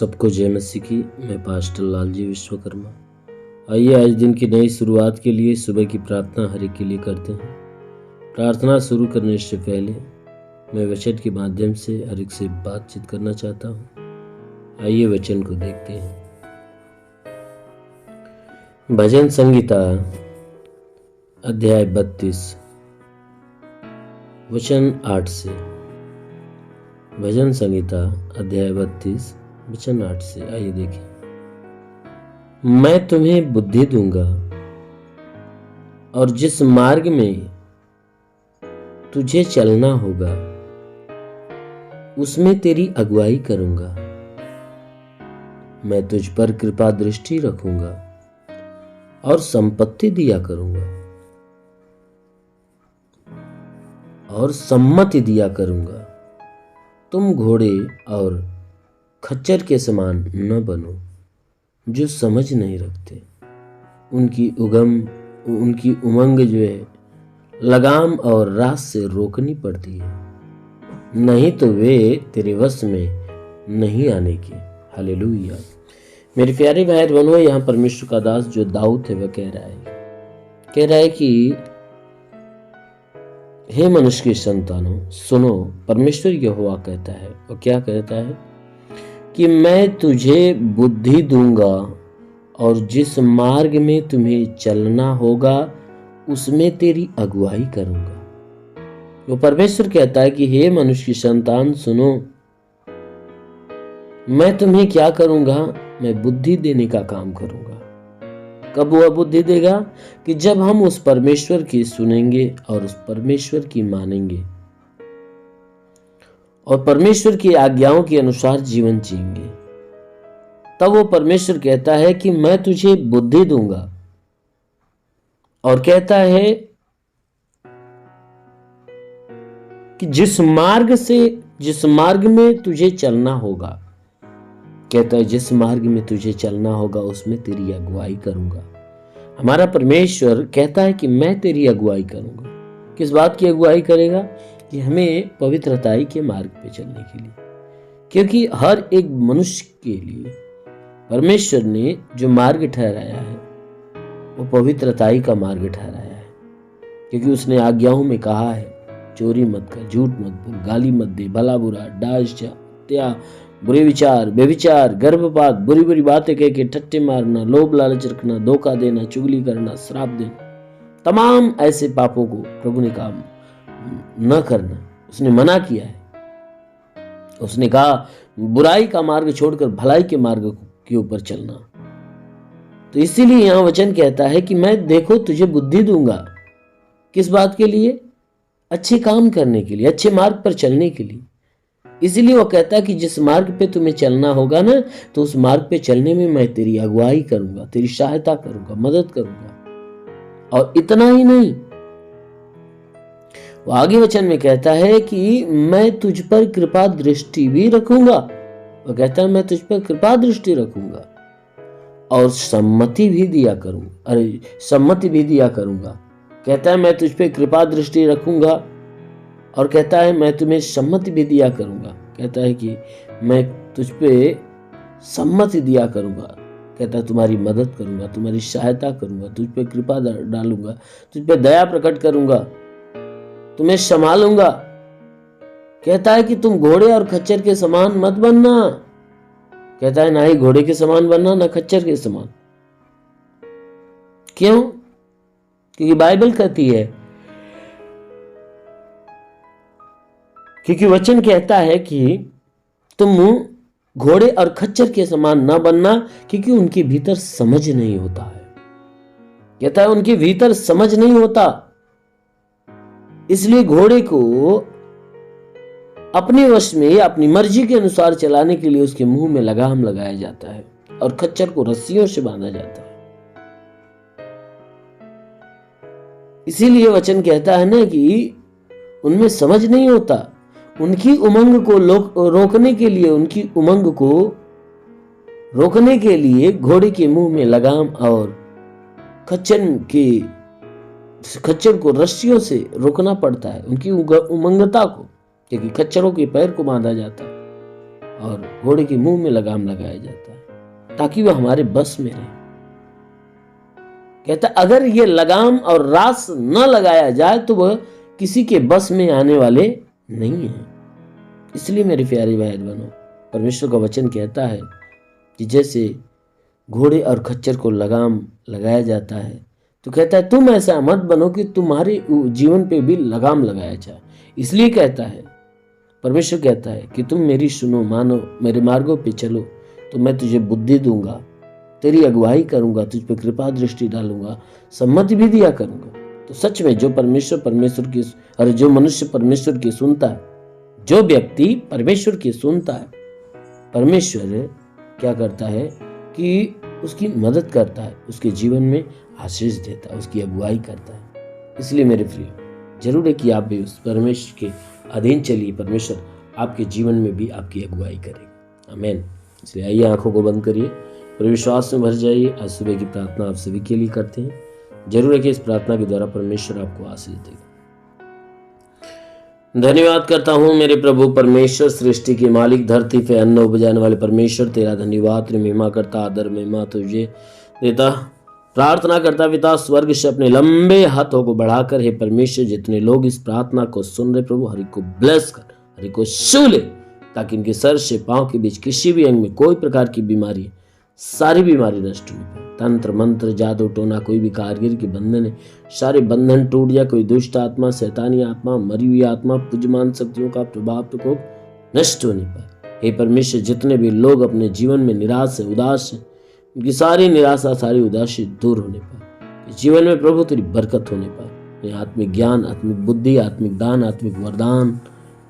सबको जय मसीह की। मैं पास्टर लालजी विश्वकर्मा। आइए आज दिन की नई शुरुआत के लिए सुबह की प्रार्थना हर एक के लिए करते हैं। प्रार्थना शुरू करने से पहले मैं वचन के माध्यम से हर एक से बातचीत करना चाहता हूँ। आइए वचन को देखते हैं। भजन संहिता अध्याय 32 वचन 8 से। भजन संहिता अध्याय 32 वचन 8 से। आइए देखें। मैं तुम्हें बुद्धि दूंगा और जिस मार्ग में तुझे चलना होगा उसमें तेरी अगुवाई करूंगा। मैं तुझ पर कृपा दृष्टि रखूंगा और संपत्ति दिया करूंगा और सम्मति दिया करूंगा। तुम घोड़े और खच्चर के समान न बनो जो समझ नहीं रखते। उनकी उमंग जो है लगाम और रास से रोकनी पड़ती है, नहीं तो वे तेरे वश में नहीं आने के। हालेलुया। मेरे प्यारे भाई बहनों, यहाँ परमेश्वर का दास जो दाऊद है वह कह रहा है कि हे मनुष्य की संतानों सुनो, परमेश्वर यहोवा कहता है। और क्या कहता है कि मैं तुझे बुद्धि दूंगा और जिस मार्ग में तुम्हें चलना होगा उसमें तेरी अगुवाई करूंगा। वो परमेश्वर कहता है कि हे मनुष्य की संतान सुनो, मैं तुम्हें क्या करूंगा, मैं बुद्धि देने का काम करूंगा। कब वह बुद्धि देगा? कि जब हम उस परमेश्वर की सुनेंगे और उस परमेश्वर की मानेंगे और परमेश्वर की आज्ञाओं के अनुसार जीवन जिएंगे, तब वो परमेश्वर कहता है कि मैं तुझे बुद्धि दूंगा। और कहता है कि जिस मार्ग में तुझे चलना होगा, कहता है जिस मार्ग में तुझे चलना होगा उसमें तेरी अगुवाई करूंगा। हमारा परमेश्वर कहता है कि मैं तेरी अगुवाई करूंगा। किस बात की अगुवाई करेगा? कि हमें पवित्रताई के मार्ग पे चलने के लिए। क्योंकि हर एक मनुष्य के लिए परमेश्वर ने जो मार्ग ठहराया है वो पवित्रताई का मार्ग ठहराया है। क्योंकि उसने आज्ञाओं में कहा है चोरी मत कर, झूठ मत बोल, गाली मत दे, भला बुरा, डांस, हत्या, बुरे विचार, व्यभिचार, गर्भपात, बुरी बुरी बातें कह के ठट्टे मारना, लोभ लालच रखना, धोखा देना, चुगली करना, श्राप देना, तमाम ऐसे पापों को प्रभु ने कहा न करना। उसने मना किया है। उसने कहा बुराई का मार्ग छोड़कर भलाई के मार्ग के ऊपर चलना। तो इसीलिए यहां वचन कहता है कि मैं देखो तुझे बुद्धि दूंगा। किस बात के लिए? अच्छे काम करने के लिए, अच्छे मार्ग पर चलने के लिए। इसीलिए वो कहता है कि जिस मार्ग पे तुम्हें चलना होगा ना, तो उस मार्ग पे चलने में मैं तेरी अगुवाई करूंगा, तेरी सहायता करूंगा, मदद करूंगा। और इतना ही नहीं, वो आगे वचन में कहता है कि मैं तुझ पर कृपा दृष्टि भी रखूंगा। वो कहता है मैं तुझ पर कृपा दृष्टि रखूंगा और सम्मति भी दिया करूंगा। कहता है मैं तुझ पे कृपा दृष्टि रखूंगा और कहता है मैं तुम्हें सम्मति भी दिया करूंगा। कहता है कि मैं तुझ पे सम्मति दिया करूंगा। कहता है तुम्हारी मदद करूंगा, तुम्हारी सहायता करूंगा, तुझ पे कृपा डालूंगा, तुझ पे दया प्रकट करूंगा, तुम्हें संभालूंगा। कहता है कि तुम घोड़े और खच्चर के समान मत बनना। कहता है ना ही घोड़े के समान बनना, ना खच्चर के समान। क्यों? क्योंकि बाइबल कहती है, क्योंकि वचन कहता है कि तुम घोड़े और खच्चर के समान ना बनना, क्योंकि उनके भीतर समझ नहीं होता है। कहता है उनके भीतर समझ नहीं होता, इसलिए घोड़े को अपने वश में अपनी मर्जी के अनुसार चलाने के लिए उसके मुंह में लगाम लगाया जाता है और खच्चर को रस्सियों से बांधा जाता है। इसीलिए वचन कहता है ना कि उनमें समझ नहीं होता। उनकी उमंग को रोकने के लिए घोड़े के मुंह में लगाम और खच्चर को रस्सियों से रोकना पड़ता है, उनकी उमंगता को। क्योंकि खच्चरों के पैर को बांधा जाता है और घोड़े के मुंह में लगाम लगाया जाता है ताकि वह हमारे बस में रहे। कहता अगर ये लगाम और रास न लगाया जाए तो वह किसी के बस में आने वाले नहीं है। इसलिए मेरे प्यारे भाई बहनों, परमेश्वर का वचन कहता है कि जैसे घोड़े और खच्चर को लगाम लगाया जाता है, तो कहता है तुम ऐसा मत बनो कि तुम्हारे जीवन पे भी लगाम लगाया जाए। इसलिए कहता है, परमेश्वर कहता है कि तुम मेरी सुनो, मानो, मेरे मार्गों पे चलो तो मैं तुझे बुद्धि दूंगा, तेरी अगुवाई करूंगा, तुझ पे कृपा दृष्टि डालूंगा, सम्मति भी दिया करूंगा। तो सच में जो परमेश्वर की और जो मनुष्य परमेश्वर की सुनता है, जो व्यक्ति परमेश्वर की सुनता है, परमेश्वर क्या करता है कि उसकी मदद करता है, उसके जीवन में आशीष देता है, उसकी अगुवाई करता है। इसलिए मेरे प्रिय, जरूर है कि आप भी उस परमेश्वर के अधीन चलिए, परमेश्वर आपके जीवन में भी आपकी अगुवाई करेगा। आमीन। इसलिए आइए आंखों को बंद करिए और विश्वास में भर जाइए। आज सुबह की प्रार्थना आप सभी के लिए करते हैं। जरूर है कि इस प्रार्थना के द्वारा परमेश्वर आपको आशीष देगा। धन्यवाद करता हूँ मेरे प्रभु परमेश्वर, सृष्टि के मालिक, धरती पे अन्न उपजाने वाले परमेश्वर, तेरा धन्यवाद, तेरी महिमा करता, आदर महिमा तुझे देता। प्रार्थना करता पिता, स्वर्ग से अपने लंबे हाथों को बढ़ाकर, हे परमेश्वर, जितने लोग इस प्रार्थना को सुन रहे प्रभु, हर एक को ब्लेस कर, हर एक को छू ले, ताकि इनके सर से पांव के बीच किसी भी अंग में कोई प्रकार की बीमारी, सारी बीमारी नष्ट हो पाए। तंत्र मंत्र जादू टोना कोई भी कारीगर के बंधन है, सारे बंधन टूट जाए। कोई दुष्ट आत्मा, शैतानी आत्मा, मरी हुई आत्मा, पुजमान शक्तियों का प्रभाव को नष्ट हो नहीं पाए। हे परमेश्वर, जितने भी लोग अपने जीवन में निराश है, उदास है, उनकी सारी निराशा, सारी उदासी दूर होने पाए। जीवन में प्रभु तेरी बरकत होने पाए। आत्मिक ज्ञान, आत्मिक बुद्धि, आत्मिक दान, आत्मिक वरदान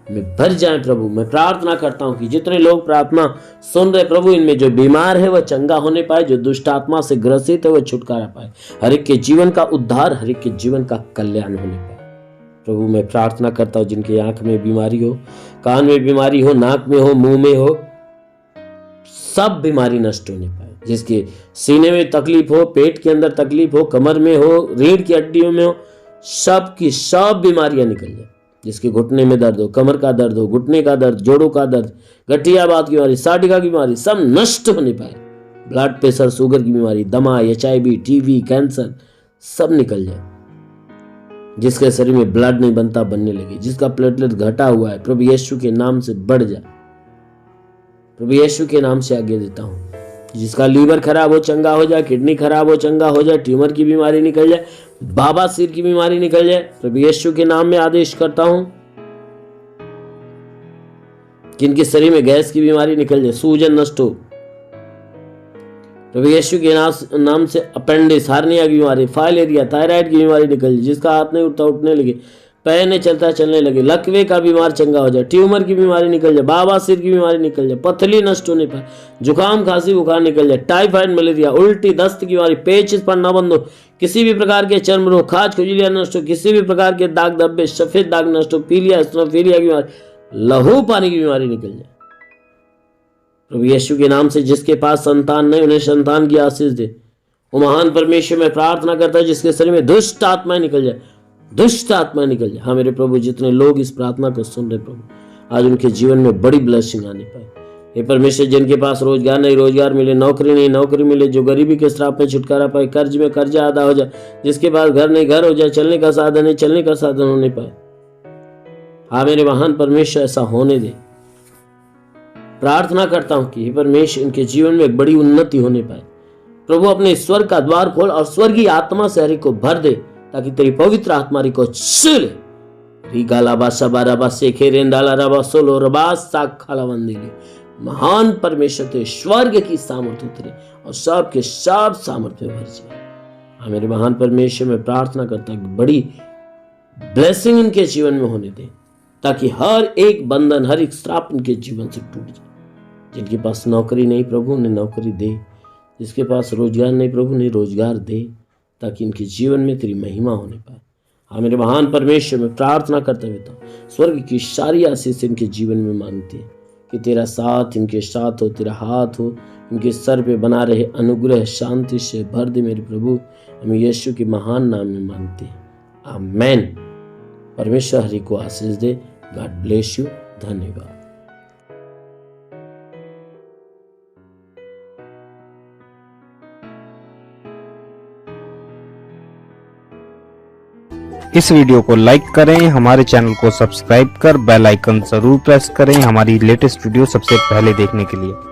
में भर जाए प्रभु। मैं प्रार्थना करता हूँ कि जितने लोग प्रार्थना सुन रहे प्रभु, इनमें जो बीमार है वह चंगा होने पाए, जो दुष्ट आत्मा से ग्रसित है वह छुटकारा पाए, हर एक के जीवन का उद्धार, हर एक के जीवन का कल्याण होने पाए। प्रभु मैं प्रार्थना करता हूँ जिनके आंख में बीमारी हो, कान में बीमारी हो, नाक में हो, मुंह में हो, सब बीमारी नष्ट होने पाए। जिसके सीने में तकलीफ हो, पेट के अंदर तकलीफ हो, कमर में हो, रीढ़ की हड्डियों में हो, सब की सब बीमारियां निकल जाए। जिसके घुटने में दर्द हो, कमर का दर्द हो, घुटने का दर्द, जोड़ों का दर्द, गठियाबात की बीमारी, साटिका की बीमारी, सब नष्ट होने पाए। ब्लड प्रेशर, शुगर की बीमारी, दमा, HIV, TB, कैंसर, सब निकल जाए। जिसके शरीर में ब्लड नहीं बनता, बनने लगे। जिसका प्लेटलेट घटा हुआ है, प्रभु यीशु के नाम से बढ़ जाए। प्रभु यीशु के नाम से आगे देता हूँ। जिसका लीवर खराब हो, चंगा हो जाए। किडनी खराब हो, चंगा हो जाए। ट्यूमर की बीमारी निकल जाए। बाबा सिर की बीमारी निकल जाए। प्रभु यीशु के नाम में आदेश करता हूं। जिनके शरीर में गैस की बीमारी निकल जाए, सूजन नष्ट हो, प्रभु यीशु के नाम से अपेंडिक्स, हार्निया की बीमारी, फाइलेरिया, थायराइड की बीमारी निकल जाए। जिसका हाथ नहीं उठता, उठने लगे, पैर नहीं चलता, चलने लगे, लकवे का बीमार चंगा हो जाए, ट्यूमर की बीमारी निकल जाए, बाबा सिर की बीमारी निकल जाए, पथली नष्ट होने पाए, जुकाम, खांसी, बुखार निकल जाए, टाइफाइड, मलेरिया, उल्टी, दस्त की बीमारी, पेचिश पड़ना बंद हो, किसी भी प्रकार के चर्म रोग, खाज खुजलिया नष्ट हो, किसी भी प्रकार के दाग धब्बे, सफेद दाग नष्ट हो, पीलिया, एस्ट्रोफीलिया की बीमारी, लहू पानी की बीमारी निकल जाए। प्रभु यीशु के नाम से जिसके पास संतान नहीं, उन्हें संतान की आशीष दे। वो महान परमेश्वर में प्रार्थना करता है जिसके शरीर में दुष्ट आत्माएं निकल जाए, दुष्ट आत्मा निकल जाए। हाँ मेरे प्रभु, जितने लोग इस प्रार्थना को सुन रहे प्रभु, आज उनके जीवन में बड़ी ब्लेसिंग आने पाए। हे परमेश्वर, जिनके पास रोजगार नहीं, रोजगार मिले, नौकरी नहीं, नौकरी मिले, जो गरीबी के श्राप में छुटकारा पाए, कर्ज में कर्जा अदा हो जाए, जिसके पास घर नहीं, घर हो जाए, चलने का साधन नहीं, चलने का साधन होने पाए। हाँ मेरे महान परमेश्वर, ऐसा होने दे। प्रार्थना करता हूं कि हे परमेश्वर, इनके जीवन में एक बड़ी उन्नति होने पाए। प्रभु अपने स्वर्ग का द्वार खोल और स्वर्गीय आत्मा से हरि को भर दे, ताकि तेरी पवित्र आत्मा को छू ले। महान परमेश्वर तेरे स्वर्ग की सामर्थ्य उतरे और सब के सब सामर्थ्य भर जाए। हाँ मेरे महान परमेश्वर, में प्रार्थना करता हूं कि बड़ी ब्लेसिंग इनके जीवन में होने दे, ताकि हर एक बंधन, हर एक श्राप इनके जीवन से टूट जाए। जिनके पास नौकरी नहीं प्रभु, उन्हें नौकरी दे। जिसके पास रोजगार नहीं प्रभु, उन्हें रोजगार दे, ताकि इनके जीवन में तेरी महिमा होने पाए। हाँ मेरे महान परमेश्वर, में प्रार्थना करते हुए स्वर्ग की सारी आशीष इनके जीवन में मांगते हैं कि तेरा साथ इनके साथ हो, तेरा हाथ हो, इनके सर पे बना रहे, अनुग्रह शांति से भर दे मेरे प्रभु। हम यीशु के महान नाम में मांगते हैं, आमेन। परमेश्वर हरि को आशीष दे। God bless you. धन्यवाद। इस वीडियो को लाइक करें, हमारे चैनल को सब्सक्राइब कर बेल आइकन जरूर प्रेस करें हमारी लेटेस्ट वीडियो सबसे पहले देखने के लिए।